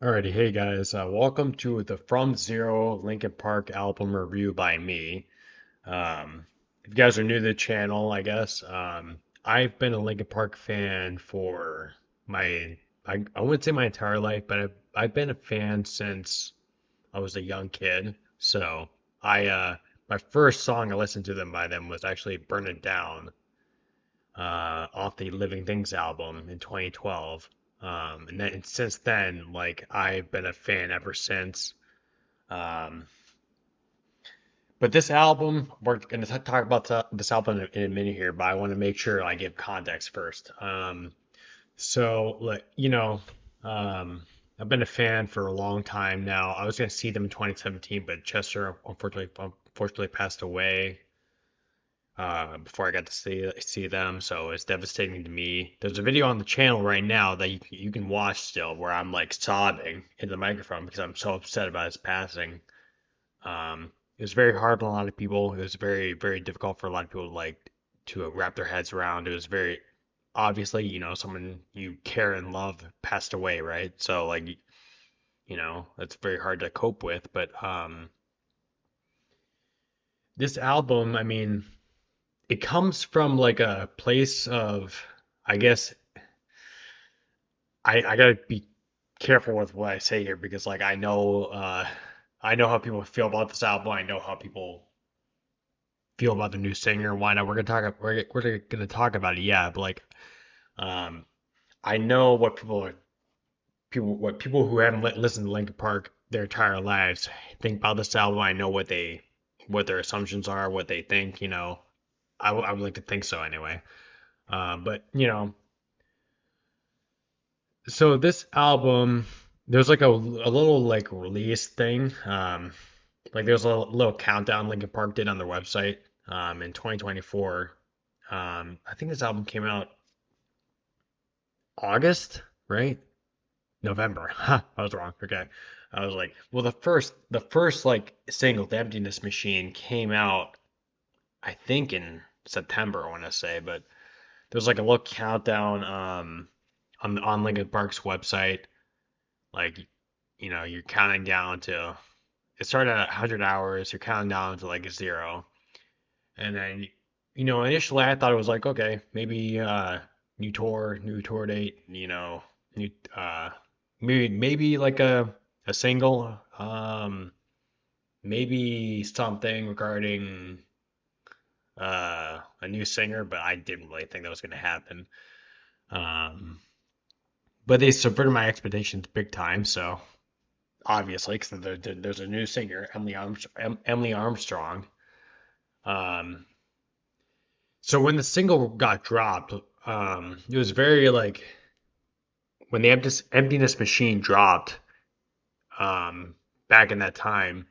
Alrighty, hey guys, welcome to the From Zero Linkin Park album review by me. If you guys are new to the channel, I guess, I've been a Linkin Park fan for I wouldn't say my entire life, but I've been a fan since I was a young kid. So my first song I listened to them by them was actually Burn It Down, off the Living Things album in 2012. And then since then, like I've been a fan ever since. Um, but this album, we're going to talk about this album in a minute here, but I want to make sure I give context first. So, like, I've been a fan for a long time now. I was going to see them in 2017, but Chester unfortunately passed away before I got to see them, so it's devastating to me. There's a video on the channel right now that you can watch still where I'm like sobbing into the microphone because I'm so upset about his passing. It was very hard on a lot of people. It was very difficult for a lot of people to wrap their heads around. It was very obviously, someone you care and love passed away, right? So like, that's very hard to cope with. But this album, I mean, it comes from like a place of, I guess, I gotta be careful with what I say here because like I know how people feel about this album. I know how people feel about the new singer. Why not? We're gonna talk about it, yeah. But like um, I know what people who haven't listened to Linkin Park their entire lives think about this album. I know what their assumptions are, what they think. I would like to think so anyway. But so this album, there's like a little like release thing. Like there's a little countdown Linkin Park did on their website in 2024. I think this album came out August, right? November. Huh, I was wrong. Okay. I was like, well, the first like single, The Emptiness Machine, came out I think in September, I want to say, but there's like a little countdown on Linkin Park's website. Like, you're counting down to it started at 100 hours, you're counting down to like zero. And then, initially I thought it was like, okay, maybe new tour date, new maybe like a single, maybe something regarding a new singer, but I didn't really think that was going to happen. Um, but they subverted my expectations big time, so obviously, because there's a new singer, Emily Armstrong. Um, so when the single got dropped, it was very like when the emptiness machine dropped, um, back in that time.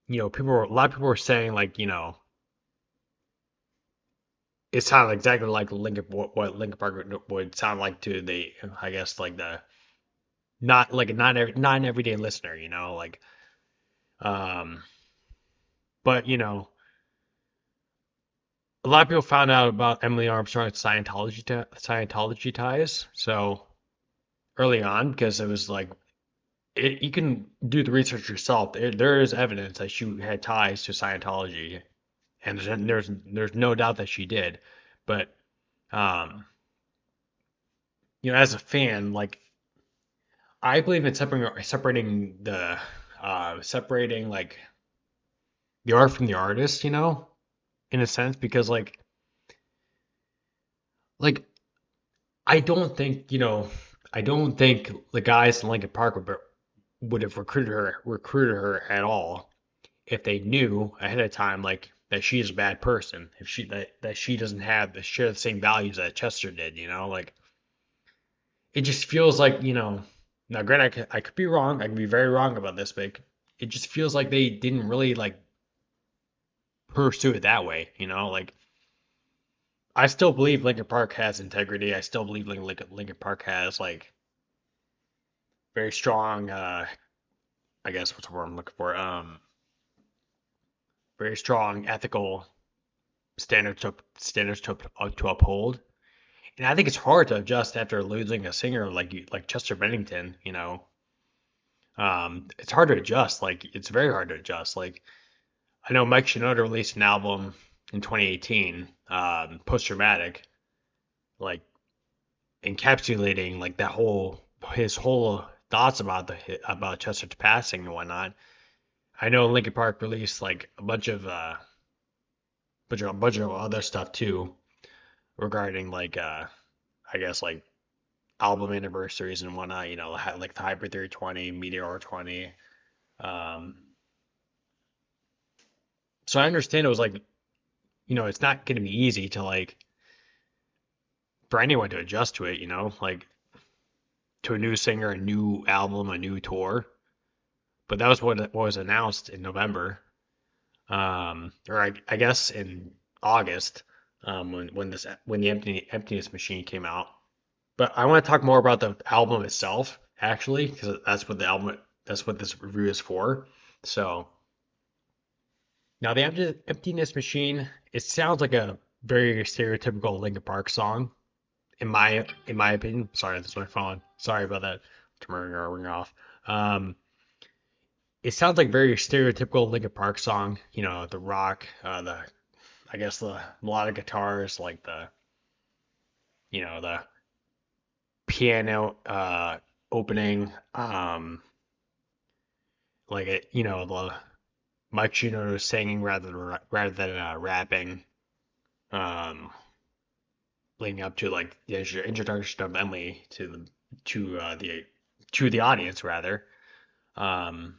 A lot of people were saying like, it sounded exactly like what Linkin Park would sound like to the, I guess like the not an everyday listener, like, um, but a lot of people found out about Emily Armstrong's Scientology ties. So early on, because it was like you can do the research yourself. There is evidence that she had ties to Scientology, and there's no doubt that she did. But um, as a fan, like I believe in separating like the art from the artist, in a sense, because like I don't think the guys in Linkin Park would have recruited her at all if they knew ahead of time like that she's a bad person, if that she doesn't have the share the same values that Chester did, like it just feels like, now granted I could be wrong, I could be very wrong about this, but it just feels like they didn't really like pursue it that way, like I still believe Linkin Park has integrity. I still believe Linkin Park has like very strong I guess what's the word I'm looking for? Very strong ethical standards to uphold. And I think it's hard to adjust after losing a singer like Chester Bennington. It's hard to adjust. Like it's very hard to adjust. Like I know Mike Shinoda released an album in 2018, Post Traumatic, like encapsulating like that whole his whole thoughts about about Chester passing and whatnot. I know Linkin Park released like a bunch of other stuff too regarding like I guess like album anniversaries and whatnot. Like the Hyper Theory 20, Meteor 20. Um, so I understand it was like it's not going to be easy to like for anyone to adjust to it. Like to a new singer, a new album, a new tour. But that was what was announced in November, or I guess in August, when the Emptiness Machine came out. But I want to talk more about the album itself, actually, because that's what this review is for. So now the Emptiness Machine, it sounds like a very stereotypical Linkin Park song, in my opinion. Sorry, that's my phone. Sorry about that. Turning our ring off. Um, it sounds like very stereotypical Linkin Park song. The rock, the I guess the melodic guitars, like the piano opening, like the Mike Shinoda singing rather than rapping, um, leading up to like the introduction of Emily to the audience rather. Um,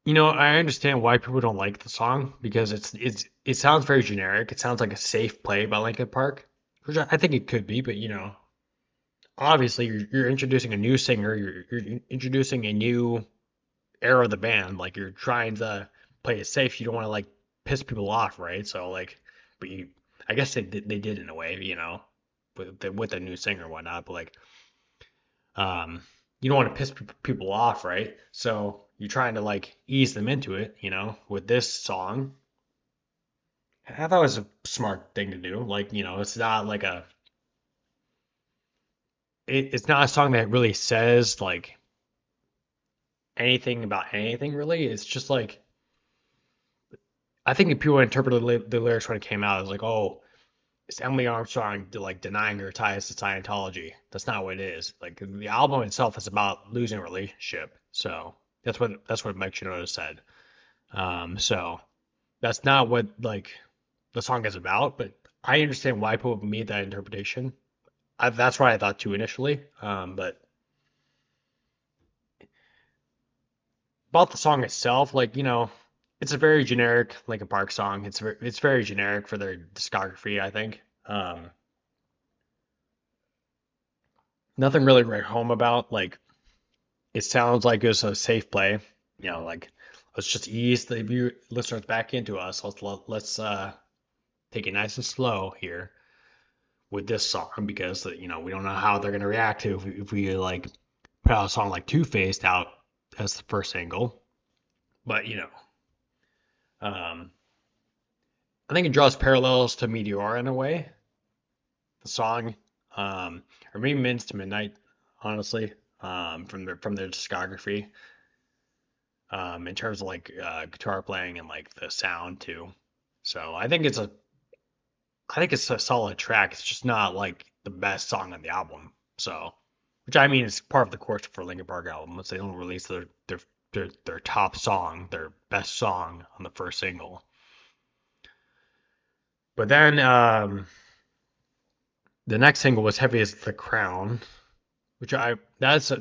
I understand why people don't like the song because it sounds very generic. It sounds like a safe play by Linkin Park, which I think it could be, but obviously you're introducing a new singer, you're introducing a new era of the band, like you're trying to play it safe. You don't want to like piss people off, right? So like, but I guess they did in a way, with the new singer and whatnot, but like, um, you don't want to piss people off, right? So you're trying to like ease them into it, with this song. I thought it was a smart thing to do. Like, it's not like it's not a song that really says like anything about anything really. It's just like I think if people interpreted the lyrics when it came out, it was like, oh, it's Emily Armstrong like denying her ties to Scientology. That's not what it is. Like the album itself is about losing a relationship. So that's what Mike Shinoda said. So that's not what like the song is about, but I understand why people made that interpretation. That's what I thought too initially. But about the song itself, like it's a very generic Linkin Park song. It's very generic for their discography, I think. Nothing really write home about. Like it sounds like it's a safe play. Like let's just ease the listeners back into us. Let's take it nice and slow here with this song because we don't know how they're gonna react to if we like put out a song like Two Faced out as the first single. But um, I think it draws parallels to Meteor in a way. The song, um, or maybe Minutes to Midnight, honestly, from their discography, in terms of like guitar playing and like the sound too. So I think it's a solid track. It's just not like the best song on the album. So, which I mean is part of the course for Linkin Park albums. They don't release their top song, their best song on the first single. But then the next single was Heavy as the Crown, which that's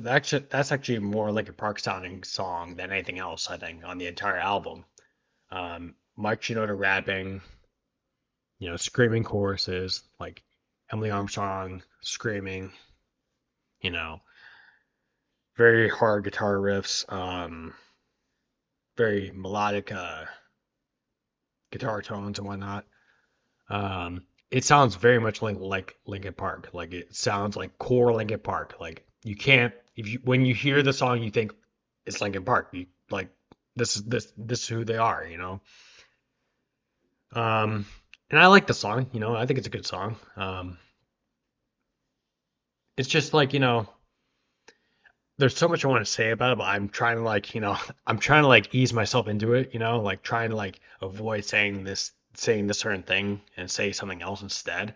actually more like a Park sounding song than anything else, I think, on the entire album. Mike Shinoda rapping, screaming choruses, like Emily Armstrong screaming, you know, very hard guitar riffs, very melodic guitar tones and whatnot. It sounds very much like Linkin Park. Like it sounds like core Linkin Park. Like you can't if you when you hear the song you think it's Linkin Park. You like this is who they are. Um and I like the song, I think it's a good song. It's just like, there's so much I want to say about it, but I'm trying to like, I'm trying to like ease myself into it, like trying to like avoid saying this certain thing and say something else instead,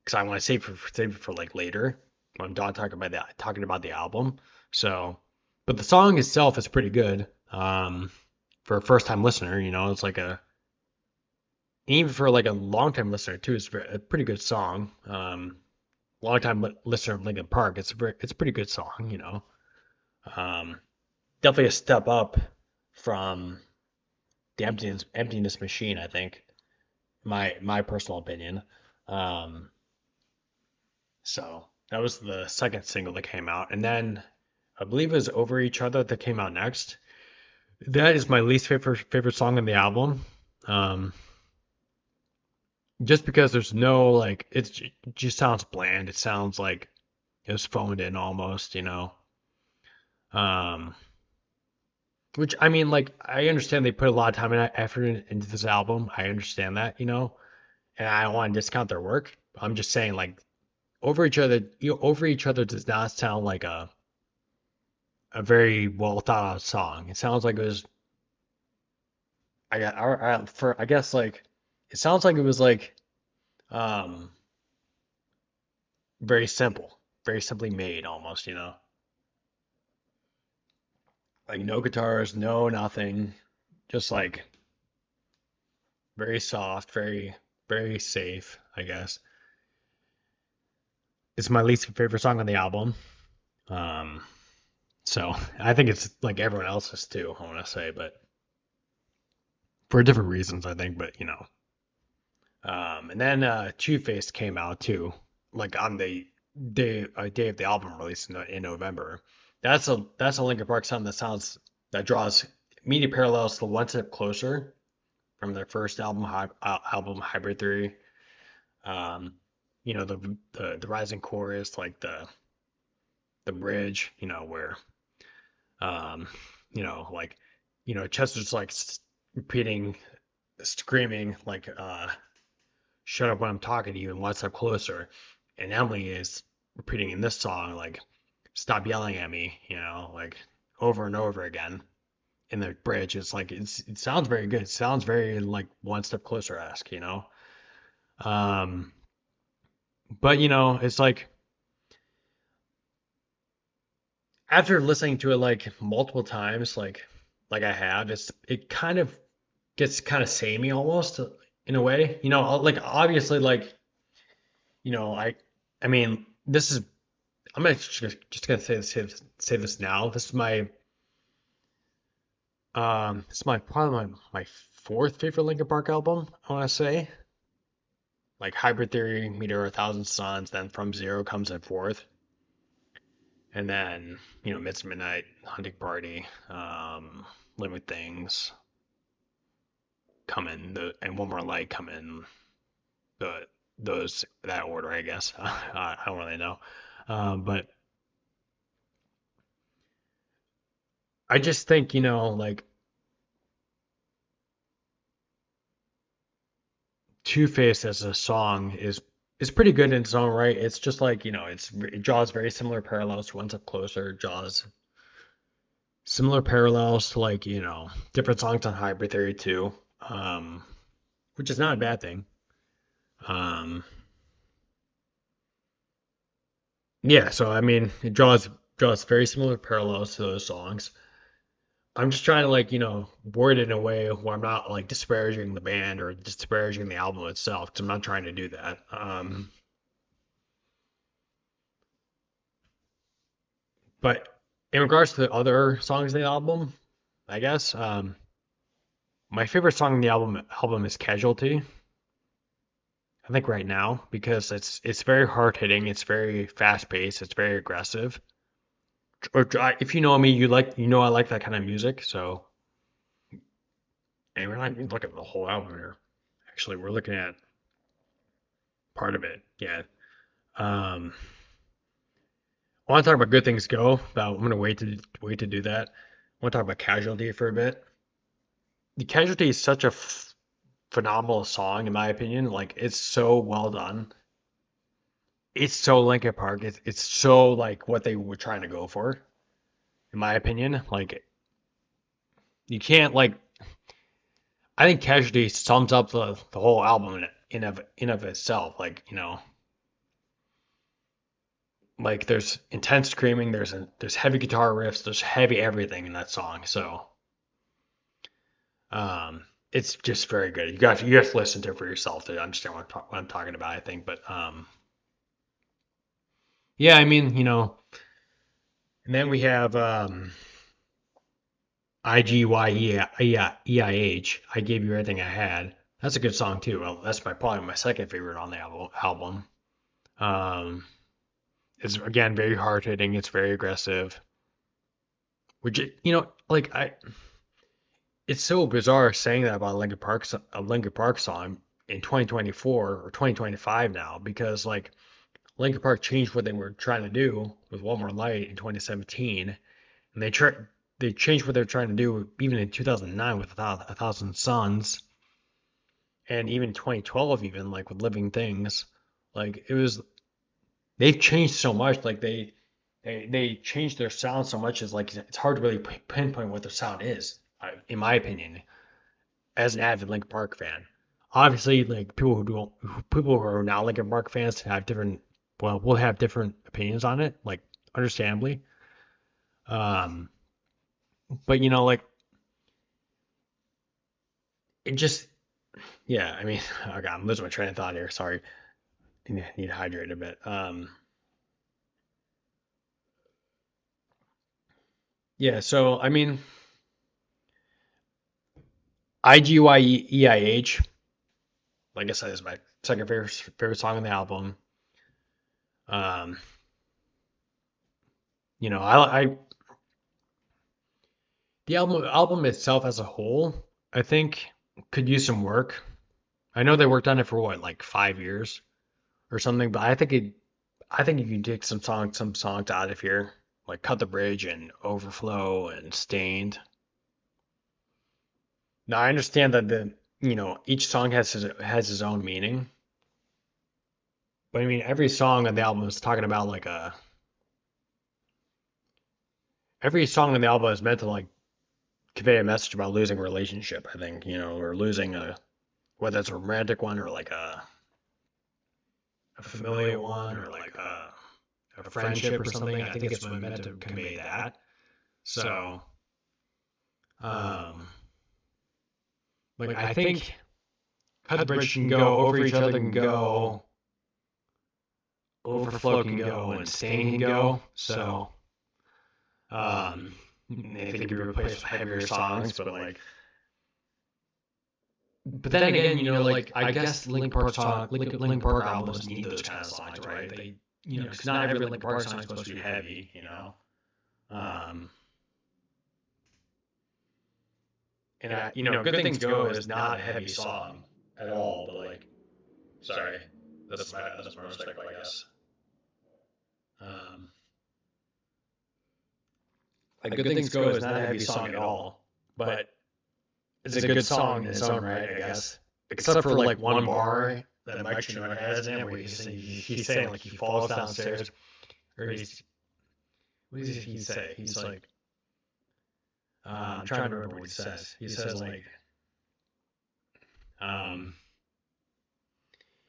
because I want to save it for like later when I'm done talking about the album. So, but the song itself is pretty good. For a first time listener, it's like even for like a long time listener too, it's a pretty good song. Long time listener of Linkin Park, it's a pretty good song, Um, Definitely a step up from the emptiness machine, I think. My personal opinion. Um, so that was the second single that came out, and then I believe it was Over Each Other that came out next. That is my least favorite song on the album. Um, just because there's no like it just sounds bland. It sounds like it was phoned in almost, Um, which I mean, like I understand they put a lot of time and effort into this album. I understand that, and I don't want to discount their work. I'm just saying, like over each other does not sound like a very well thought out song. It sounds like it was, I guess like, it sounds like it was like, um, very simple, very simply made almost, like no guitars, no nothing, just like very soft, very safe, I guess. It's my least favorite song on the album. Um, so I think it's like everyone else's too, I want to say, but for different reasons, I think. But and then Two Face came out too, like on the day of the album release in November. That's a Linkin Park song that draws immediate parallels to One Step Closer from their first album, album Hybrid Theory. Um, the rising chorus, like the bridge, where um, like Chester's like repeating, screaming like "Shut up when I'm talking to you" and "One Step Closer," and Emily is repeating in this song like "Stop yelling at me," like over and over again in the bridge. It's like it sounds very good. It sounds very like One Step Closer esque, Um, but it's like after listening to it like multiple times, like I have, it kind of gets kind of samey almost in a way. Like obviously, like I mean, this is I'm gonna just gonna say this now. This is my probably my fourth favorite Linkin Park album. I want to say like Hybrid Theory, Meteor, A Thousand Suns, then From Zero comes at fourth, and then Midnight, Hunting Party, Living Things come in and One More Light come in the those that order, I guess. I don't really know, but I just think like Two Face as a song is pretty good in its own right. It's just like it draws very similar parallels to One Step Closer, draws similar parallels to like different songs on Hybrid Theory too, um, which is not a bad thing. Um, yeah, so I mean, it draws very similar parallels to those songs. I'm just trying to like word it in a way where I'm not like disparaging the band or disparaging the album itself, 'cause I'm not trying to do that. But in regards to the other songs in the album, I guess my favorite song in the album is Casualty. I think right now because it's very hard hitting, it's very fast paced, it's very aggressive. Or if you know me, I like that kind of music. So, and we're not even looking at the whole album here. Actually, we're looking at part of it. Yeah. Um, I want to talk about Good Things Go. But I'm gonna wait to do that. I want to talk about Casualty for a bit. The Casualty is such a phenomenal song in my opinion. Like it's so well done. It's so Linkin Park. It's so like what they were trying to go for. in my opinion. Like you can't like I think Casualty sums up the whole album in of itself. Like, like there's intense screaming, there's heavy guitar riffs, there's heavy everything in that song. So um it's just very good. You have to listen to it for yourself to understand what I'm talking about, I think. But yeah, I mean, and then we have IGYEIH. I gave you everything I had. That's a good song too. Well, that's probably my second favorite on the album. Um, it's again very hard hitting. It's very aggressive. Which like it's so bizarre saying that about a Linkin Park song in 2024 or 2025 now because like Linkin Park changed what they were trying to do with One More Light in 2017, and they changed what they're trying to do even in 2009 with A Thousand Suns, and even 2012 even like with Living Things. Like it was they've changed so much. Like they changed their sound so much. Is like it's hard to really pinpoint what their sound is, in my opinion, as an avid Linkin Park fan. Obviously, like people who are not Linkin Park fans have different, well, will have different opinions on it, like understandably. Um, but like it just, yeah. I mean, oh God, I'm losing my train of thought here. Sorry, need to hydrate a bit. Yeah. So I mean, IGYEIH, like I said, is my second favorite song on the album. Um, I the album itself as a whole, I think could use some work. I know they worked on it for what, like 5 years or something, but I think you can take some songs out of here, like Cut the Bridge and Overflow and Stained. Now I understand that each song has his own meaning, but I mean every song on the album is talking about like every song on the album is meant to like convey a message about losing a relationship, I think, or losing whether it's a romantic one or like a familiar one or like a friendship or something. I think it's meant to convey that. So, um, like I think Cut the Bridge can go, Over Each Other can go, Overflow can go, and Stain can go. So, um, I think you replace with heavier songs, but then again, like I guess Linkin Park albums need those kind of songs, right? They, because not every Linkin Park song is supposed to be heavy, Um, and Good Things Go is not a heavy song at all, but like, sorry, that's my motorcycle, I guess. Um, like Good Things Go is not a heavy song at all, but it's a good song in its own right, I guess. Except for like one bar that Mike Shinoda has in it, where he's saying like he falls downstairs, or what does he say? He's like, I'm trying to remember what he says. He says like, um,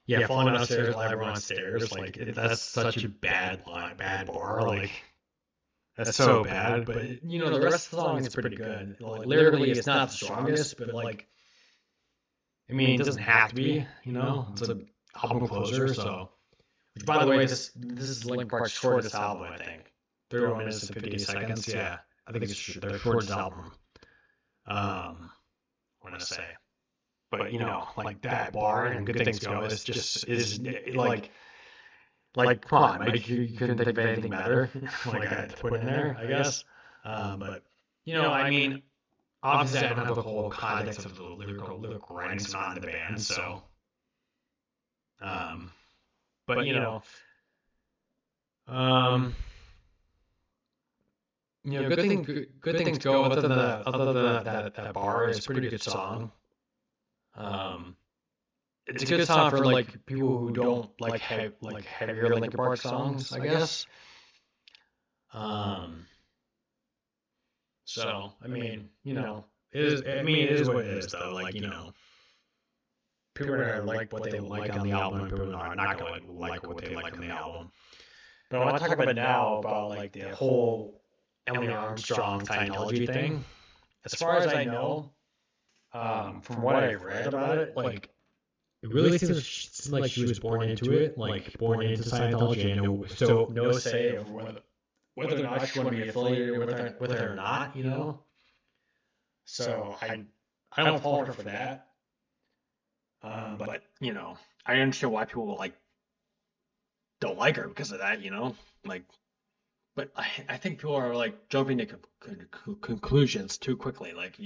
yeah, falling downstairs while everyone's stairs. Like that's such a bad line, bad bar. Like that's so bad. But the rest of the song is pretty good. Like lyrically, it's not the strongest, but like, I mean, it doesn't have to be. It's a album closer. So, which by the way, this is Linkin Park's shortest album, I think. 31 minutes and 58 seconds. Yeah, I think it's their shortest album. I want to say. But like that bar and Good Things Go is like come on, Mike, you couldn't think of anything better. Like I had to put in there, I guess. But I mean, obviously I don't have the whole context of the lyrical writings on the band, so um, but um, good things go. Other than that bar is a pretty good song. Um, it's a good song for like people who don't like heavier Linkin Park songs, I guess. Um, So, I mean, it is, I mean, it is what it is, though. Like, people are gonna like what they like on the album, and people are not gonna like what they like on the album. But I want to talk about now about like the whole Emily Armstrong Scientology thing. As far as I know, from what I've read about it, like it really seems like she was born into it, like born into Scientology, and no say of whether or not she want to be affiliated with it or not. So I don't fault her for that. But I understand why people like don't like her because of that. Like, but I think people are like jumping to conclusions too quickly, like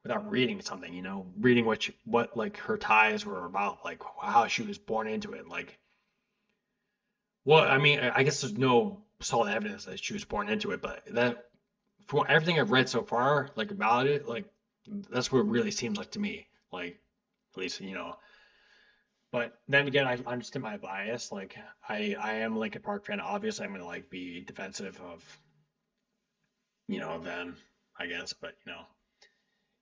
without reading something, reading what like her ties were about, like how she was born into it, like. Well, I mean, I guess there's no solid evidence that she was born into it, but that from everything I've read so far, like about it, like that's what it really seems like to me. Like, at least. But then again, I understand my bias. Like, I am a Linkin Park fan. Obviously, I'm gonna like be defensive of them, I guess. But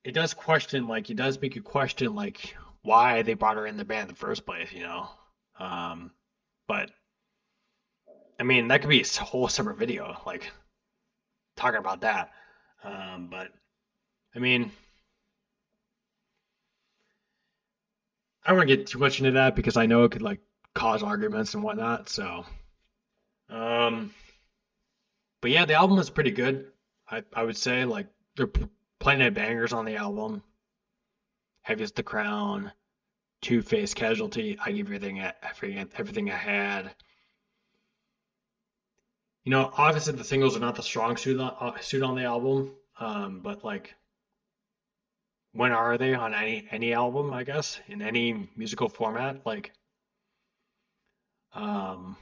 it does question, like, it does make you question, like, why they brought her in the band in the first place. Um, but I mean, that could be a whole separate video, like talking about that. But I mean, I don't want to get too much into that because I know it could like cause arguments and whatnot. So, um, but yeah, the album is pretty good. I would say like there are plenty of bangers on the album. Heaviest the Crown, Two Face Casualty. I give everything I had. Obviously the singles are not the strong suit on the album. But like when are they on any album? I guess in any musical format. Like, um,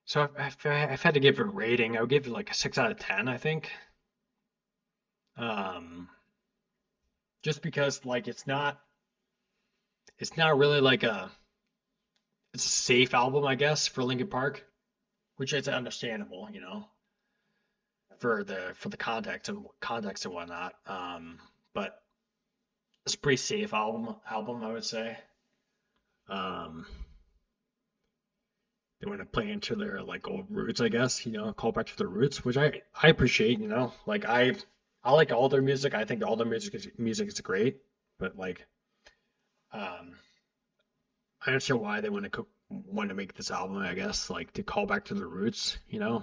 so if I had to give it a rating, I would give it like a 6 out of 10. I think. Um, just because like it's not really like it's a safe album, I guess, for Linkin Park, which is understandable, for the context and whatnot. But it's a pretty safe album, I would say. Um, they want to play into their like old roots, I guess, call back to their roots, which I appreciate. Like I like all their music. I think all their music is great, but like um I understand why they want to make this album, I guess, like to call back to their roots. I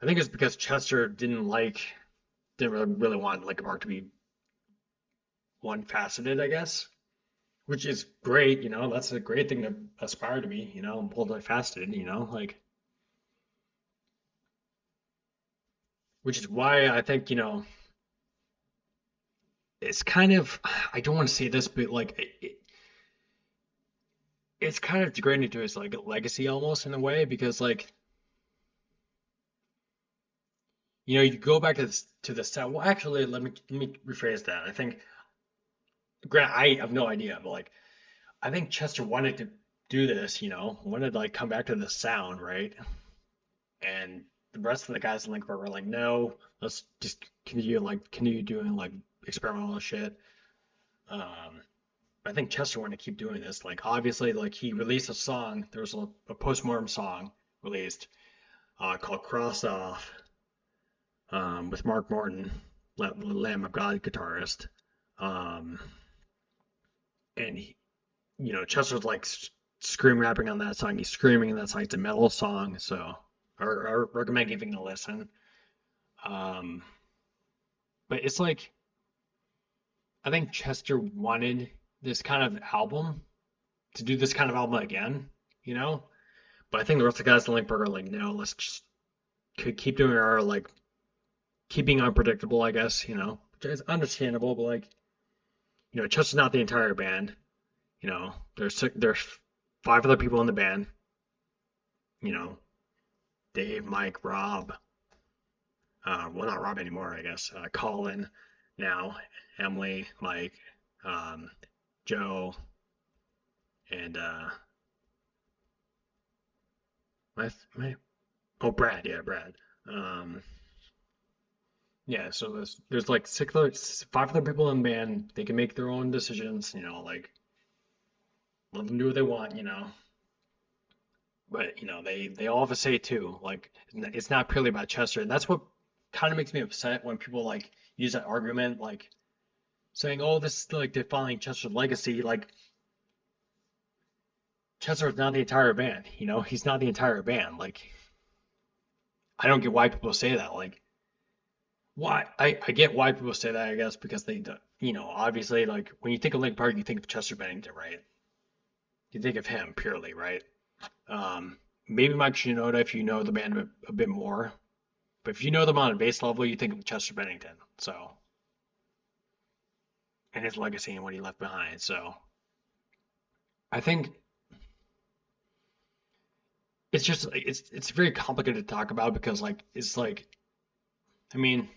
think it's because Chester didn't really want Linkin Park to be one faceted, I guess, which is great. That's a great thing to aspire to be, multifaceted, like, which is why I think, it's kind of, I don't want to say this, but like, it's kind of degrading to his like legacy almost in a way because like, you go back to the set. Well, actually, let me rephrase that. I think, Grant, I have no idea, but like, I think Chester wanted to do this, wanted to like come back to the sound, right? And the rest of the guys in Linkin Park were like, no, let's just continue doing like experimental shit. Um, I think Chester wanted to keep doing this. Like, obviously, like he released a song. There was a postmortem song released called "Cross Off" with Mark Morton, Lamb of God guitarist. Um, and Chester's like scream rapping on that song. He's screaming in that song. It's a metal song, so I recommend giving it a listen. Um, but it's like I think Chester wanted this kind of album to do this kind of album again, you know. But I think the rest of the guys in Link are like, no, let's just keep doing our like keeping unpredictable, I guess, which is understandable. But like, Chester's not the entire band. There's 5 other people in the band. You know, Dave, Mike, Rob. Well, not Rob anymore, I guess. Colin now, Emily, Mike, um, Joe, and my oh Brad, yeah, Brad. Um, Yeah, so there's like five other people in the band. They can make their own decisions, like let them do what they want, But they all have a say too. Like it's not purely about Chester, and that's what kind of makes me upset when people like use that argument, like saying, "Oh, this is like defining Chester's legacy." Like Chester is not the entire band, He's not the entire band. Like I don't get why people say that. Like why I get why people say that, I guess, because they do, obviously like when you think of Linkin Park, you think of Chester Bennington, right? You think of him purely, right? Maybe Mike Shinoda if you know the band a bit more. But if you know them on a base level, you think of Chester Bennington. So, and his legacy and what he left behind. So, I think it's just it's very complicated to talk about because like it's like I mean,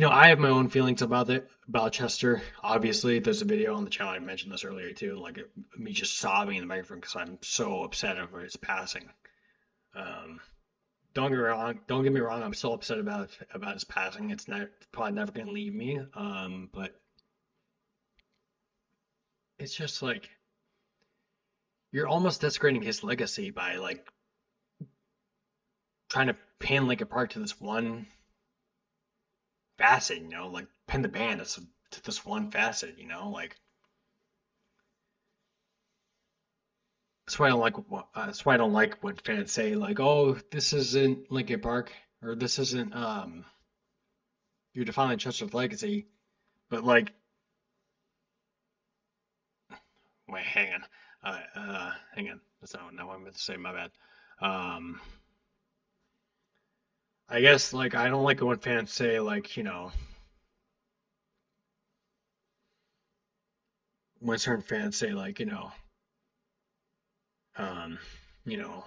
I have my own feelings about it about Chester. Obviously, there's a video on the channel I mentioned this earlier too, like me just sobbing in the microphone because I'm so upset over his passing. Um, don't get me wrong, I'm still upset about his passing. It's not probably never gonna leave me. But it's just like you're almost desecrating his legacy by like trying to pin Linkin Park to this one facet, like pin the band to this one facet, like that's why I don't like that's why I don't like when fans say like, oh, this isn't Linkin Park or this isn't you're defining Chester's legacy, but like wait, hang on, that's not what I meant to say, my bad. Um, I guess like I don't like it when fans say like, when certain fans say like, um, you know,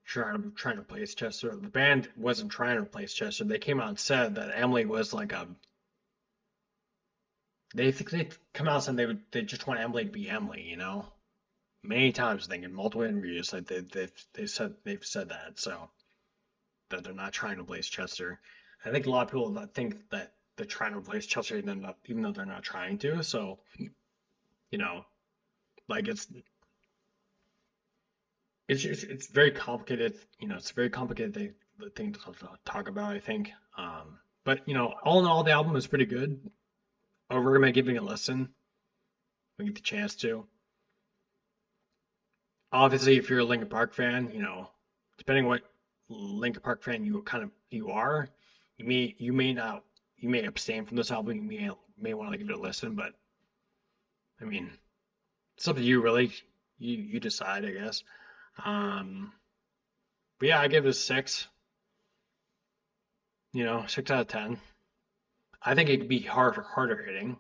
trying to replace Chester. The band wasn't trying to replace Chester. They came out and said that Emily was like a. They think they come out and said they just want Emily to be Emily. Many times I think in multiple interviews like they've said that that they're not trying to replace Chester. I think a lot of people that think that they're trying to replace Chester even though they're not trying to. So you know like it's very complicated. It's a very complicated thing to talk about. I think. But all in all, the album is pretty good. I would recommend giving it a listen when you get the chance to. Obviously, if you're a Linkin Park fan, depending what Linkin Park fan you are, you may not you may abstain from this album. You may want to give it a listen, but I mean, it's up to you really. You decide, I guess. Um, but yeah, I give it a six. 6 out of 10. I think it could be harder hitting.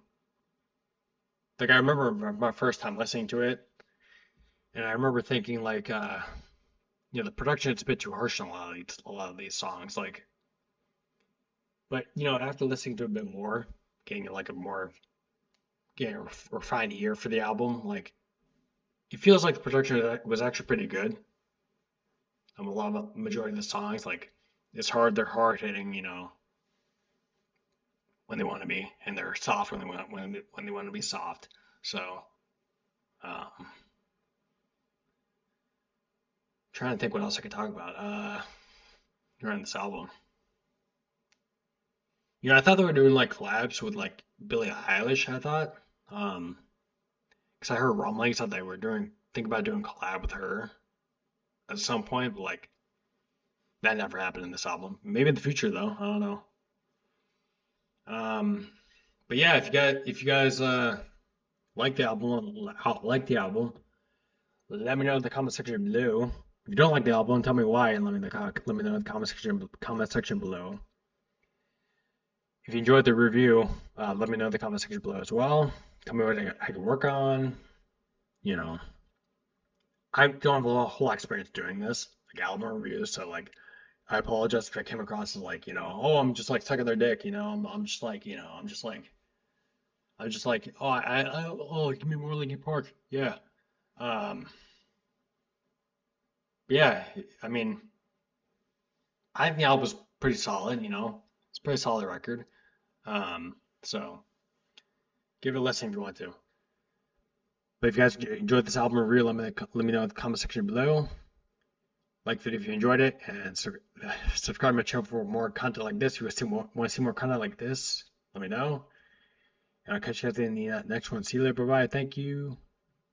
Like I remember my first time listening to it, and I remember thinking like, the production is a bit too harsh on a lot of these songs. Like, but after listening to it a bit more, getting like getting a refined ear for the album, like it feels like the production was actually pretty good. A lot of the majority of the songs, like they're hard hitting, when they want to be, and they're soft when they want to be soft. So, um, trying to think what else I could talk about. Around this album. I thought they were doing like collabs with like Billie Eilish. I thought, um, because I heard rumblings that they were think about doing collab with her at some point, but like that never happened in this album. Maybe in the future though. I don't know. Um, but yeah, if you guys like the album, let me know in the comment section below. If you don't like the album, tell me why, and let me know in the comment section below. If you enjoyed the review, let me know in the comment section below as well. Tell me what I can work on. You know, I don't have a whole lot of experience doing this, like album reviews, so like I apologize if I came across as like, oh, I'm just like sucking their dick, I'm just like, I'm just like, oh, oh, give me more Linkin Park, yeah. Um, yeah, I mean, I think the album's pretty solid, you know. It's a pretty solid record. So give it a listen if you want to. But if you guys enjoyed this album review, let me know in the comment section below. Like the video if you enjoyed it, and subscribe to my channel for more content like this. If you want to see more content like this, let me know. And I'll catch you guys in the next one. See you later. Bye bye. Thank you.